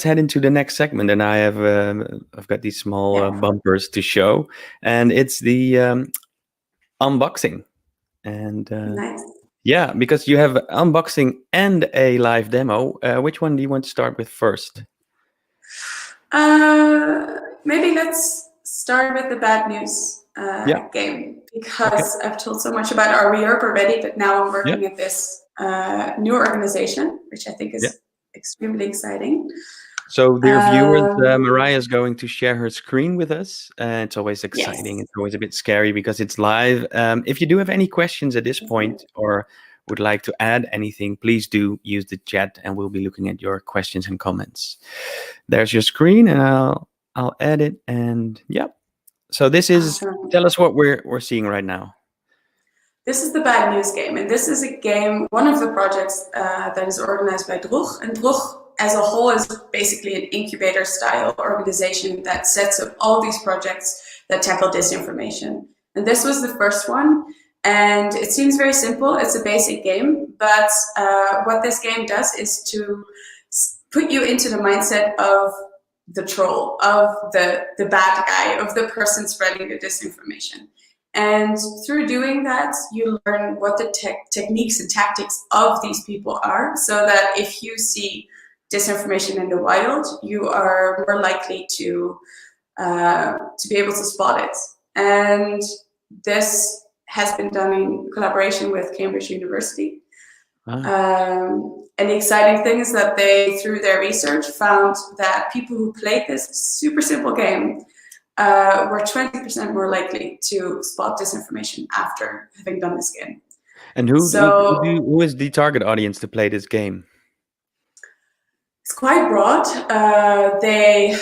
head into the next segment, and I've got these small Yeah. bumpers to show, and it's the unboxing. And Nice. yeah, because you have unboxing and a live demo. Which one do you want to start with first? Maybe let's start with the bad news game, because I've told so much about our reorg already, but now I'm working at this new organization, which I think is extremely exciting. So, dear viewers, Marije is going to share her screen with us. It's always exciting. Yes. It's always a bit scary because it's live. If you do have any questions at this point or would like to add anything, please do use the chat, and we'll be looking at your questions and comments. There's your screen, and I'll add it. And so this is. Awesome. Tell us what we're seeing right now. This is the bad news game, and this is a game, one of the projects that is organized by DROG, and DROG as a whole is basically an incubator-style organization that sets up all these projects that tackle disinformation. And this was the first one, and it seems very simple. It's a basic game, but what this game does is to put you into the mindset of the troll, of the bad guy, of the person spreading the disinformation. And through doing that, you learn what the techniques and tactics of these people are, so that if you see disinformation in the wild, you are more likely to be able to spot it. And this has been done in collaboration with Cambridge University. And the exciting thing is that they, through their research, found that people who played this super simple game were 20% more likely to spot disinformation after having done this game. And who is the target audience to play this game? It's quite broad. They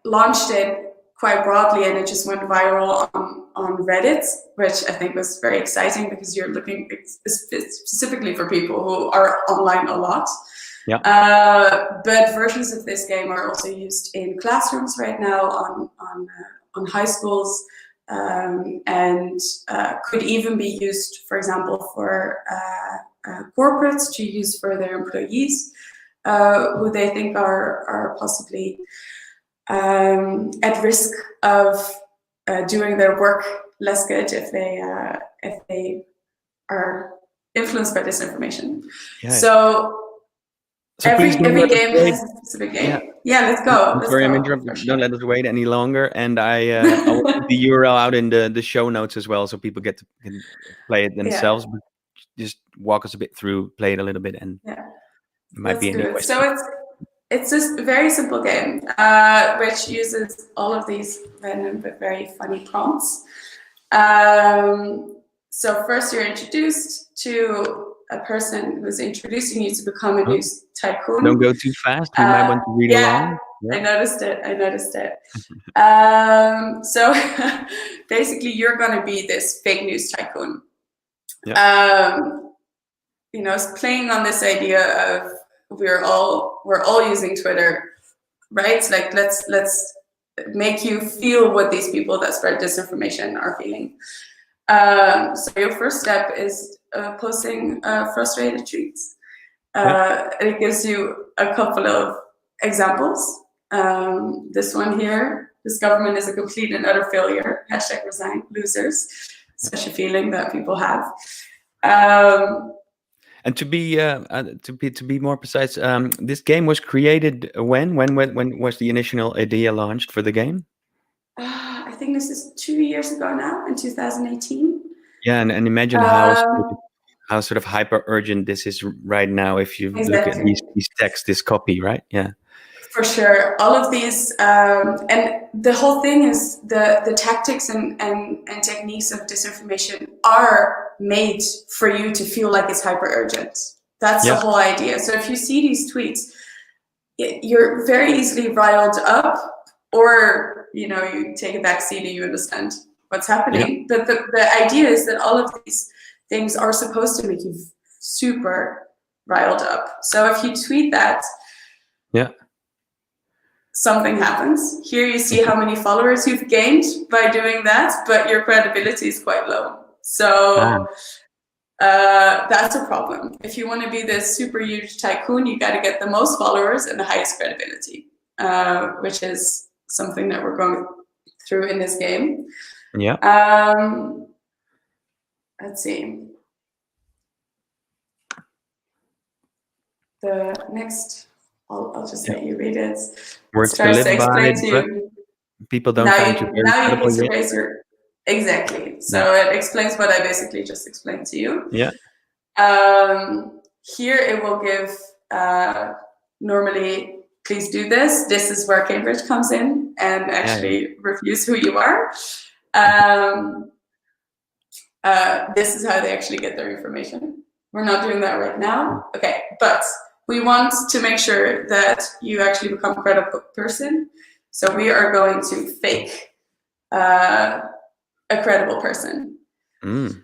launched it quite broadly, and it just went viral on Reddit, which I think was very exciting, because you're looking specifically for people who are online a lot. Yeah. But versions of this game are also used in classrooms right now, on high schools, and could even be used, for example, for corporates to use for their employees, who they think are possibly at risk of doing their work less good if they are influenced by disinformation. Yeah. So every game has a specific game. Yeah, let's go. Sorry, I'm interrupting. Sure. Don't let us wait any longer. And I will put the URL out in the show notes as well, so people can play it themselves. But just walk us a bit through, play it a little bit, and it might be any question. So it's just a very simple game, which uses all of these random but very funny prompts. So first you're introduced to a person who's introducing you to become a news tycoon. Don't go too fast. You might want to read along. Yeah, I noticed it. So basically, you're going to be this fake news tycoon. Yeah. Playing on this idea of we're all using Twitter, right? Like let's make you feel what these people that spread disinformation are feeling. So your first step is posting frustrated tweets. And it gives you a couple of examples. This one here, this government is a complete and utter failure. #resign losers. Such a feeling that people have. And to be more precise, this game was created when was the initial idea launched for the game? I think this is 2 years ago now, in 2018. Yeah, and imagine how sort of hyper urgent this is right now. If you look at these texts, this copy, right? Yeah. For sure, all of these, and the whole thing is the tactics and techniques of disinformation are made for you to feel like it's hyper urgent. That's the whole idea. So if you see these tweets, you're very easily riled up, or you take a back seat and you understand what's happening. But the idea is that all of these things are supposed to make you super riled up. So if you tweet that, something happens. Here you see how many followers you've gained by doing that, but your credibility is quite low. So that's a problem. If you want to be this super huge tycoon, you got to get the most followers and the highest credibility, which is something that we're going through in this game. Yeah. Let's see. The next, I'll just let you read it. Words to live by, but people don't find you very now you credible need to yet. raise your exactly. So it explains what I basically just explained to you. Yeah. Here it will give normally, please do this. This is where Cambridge comes in and actually reviews who you are. This is how they actually get their information. We're not doing that right now. Okay, but we want to make sure that you actually become a credible person. So we are going to fake a credible person. Who's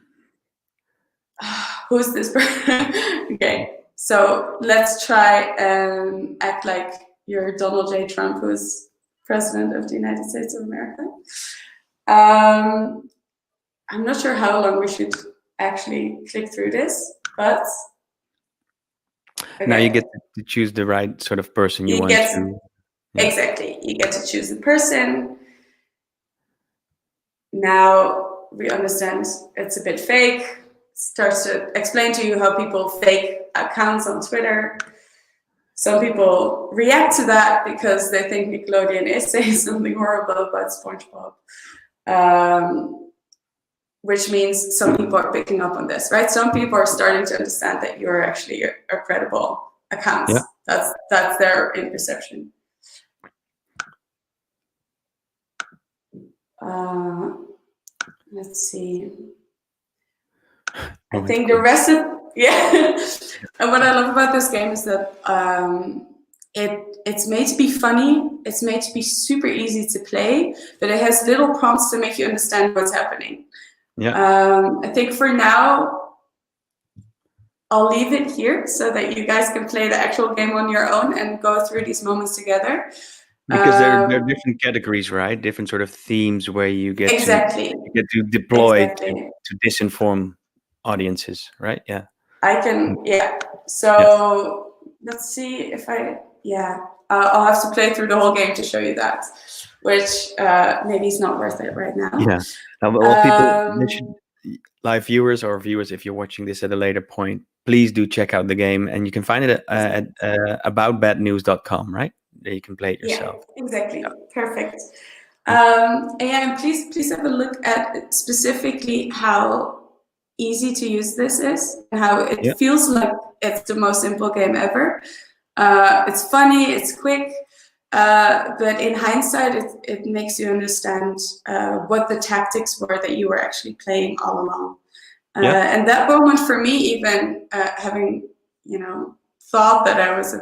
this person? Okay, so let's try and act like you're Donald J. Trump, who's president of the United States of America. I'm not sure how long we should actually click through this, but now you get to choose the right sort of person you want to. Exactly, you get to choose the person. Now we understand it's a bit fake. Starts to explain to you how people fake accounts on Twitter. Some people react to that because they think Nickelodeon is saying something horrible about SpongeBob. Which means some people are picking up on this, right? Some people are starting to understand that you're actually a credible account. Yeah. That's their perception. Let's see. I think the rest of and what I love about this game is that it's made to be funny. It's made to be super easy to play, but it has little prompts to make you understand what's happening. Yeah. I think for now, I'll leave it here so that you guys can play the actual game on your own and go through these moments together. Because there are different categories, right? Different sort of themes where you get to deploy to disinform audiences, right? Yeah. I can, So let's see if I'll have to play through the whole game to show you that, which maybe is not worth it right now. Yeah. Well, people, live viewers or viewers, if you're watching this at a later point, please do check out the game, and you can find it at aboutbadnews.com, right? There you can play it yourself. Yeah, exactly. Yeah. Perfect. And please have a look at specifically how easy to use this is, and how it feels like it's the most simple game ever. It's funny, it's quick, but in hindsight, it makes you understand what the tactics were that you were actually playing all along. And that moment for me, even having thought that I was a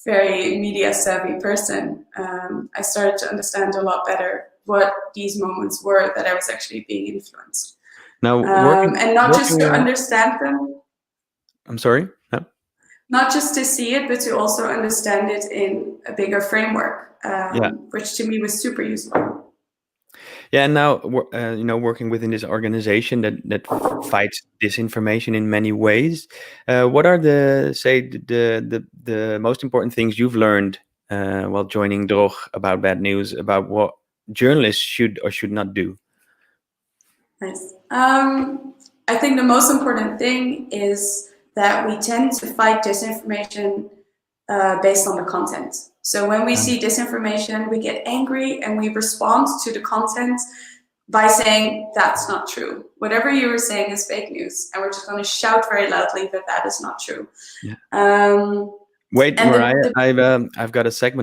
very media savvy person, I started to understand a lot better what these moments were that I was actually being influenced. Now, and not just to understand them. I'm sorry? No? Not just to see it, but to also understand it in a bigger framework, which to me was super useful. Yeah, and now working within this organization that fights disinformation in many ways, what are the most important things you've learned while joining DROG about bad news, about what journalists should or should not do? Nice. I think the most important thing is that we tend to fight disinformation based on the content. So when we see disinformation, we get angry and we respond to the content by saying, that's not true. Whatever you were saying is fake news. And we're just going to shout very loudly that that is not true. Yeah. Wait, Marije, I've got a segment